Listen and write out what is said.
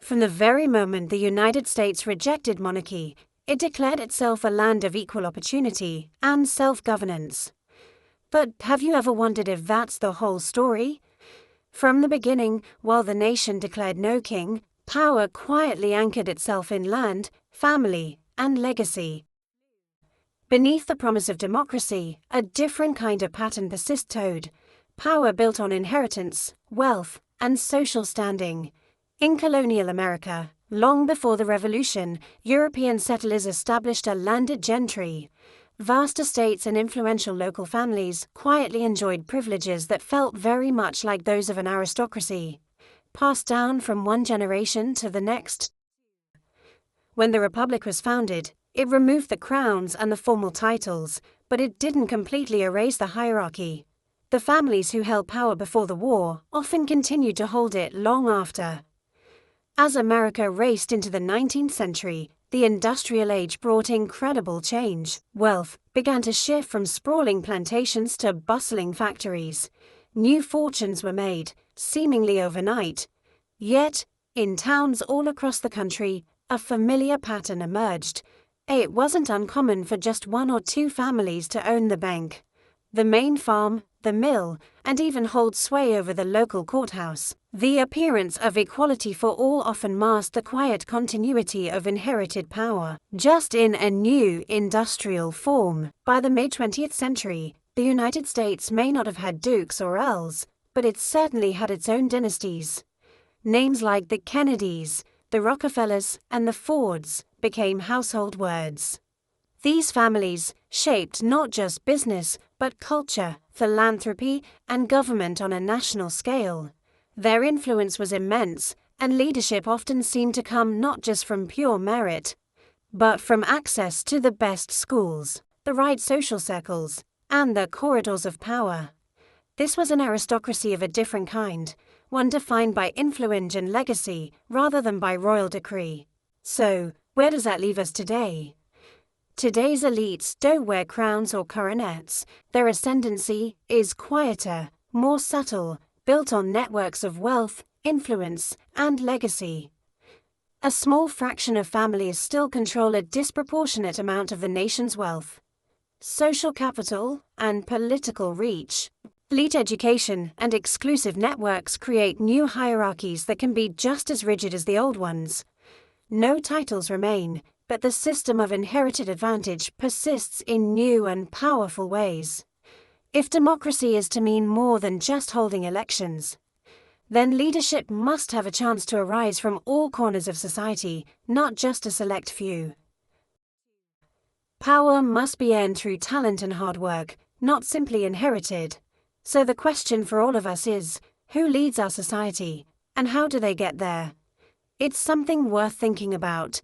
From the very moment the United States rejected monarchy, it declared itself a land of equal opportunity and self-governance. But have you ever wondered if that's the whole story? From the beginning, while the nation declared no king, power quietly anchored itself in land, family, and legacy. Beneath the promise of democracy, a different kind of pattern persisted: power built on inheritance, wealth, and social standing. In colonial America, long before the Revolution, European settlers established a landed gentry. Vast estates and influential local families quietly enjoyed privileges that felt very much like those of an aristocracy, passed down from one generation to the next. When the Republic was founded, it removed the crowns and the formal titles, but it didn't completely erase the hierarchy. The families who held power before the war often continued to hold it long after. As America raced into the 19th century, the industrial age brought incredible change. Wealth began to shift from sprawling plantations to bustling factories. New fortunes were made, seemingly overnight. Yet, in towns all across the country, a familiar pattern emerged. It wasn't uncommon for just one or two families to own the bank, the main farm, the mill, and even hold sway over the local courthouse. The appearance of equality for all often masked the quiet continuity of inherited power, just in a new industrial form. By the mid-20th century, the United States may not have had dukes or earls, but it certainly had its own dynasties. Names like the Kennedys, the Rockefellers, and the Fords became household words. These families shaped not just business, but culture, philanthropy, and government on a national scale. Their influence was immense, and leadership often seemed to come not just from pure merit, but from access to the best schools, the right social circles, and the corridors of power. This was an aristocracy of a different kind, one defined by influence and legacy rather than by royal decree. So, where does that leave us today? Today's elites don't wear crowns or coronets. Their ascendancy is quieter, more subtle, built on networks of wealth, influence, and legacy. A small fraction of families still control a disproportionate amount of the nation's wealth, social capital, and political reach. Elite education and exclusive networks create new hierarchies that can be just as rigid as the old ones. No titles remain, but the system of inherited advantage persists in new and powerful ways. If democracy is to mean more than just holding elections, then leadership must have a chance to arise from all corners of society, not just a select few. Power must be earned through talent and hard work, not simply inherited. So the question for all of us is, who leads our society, and how do they get there? It's something worth thinking about.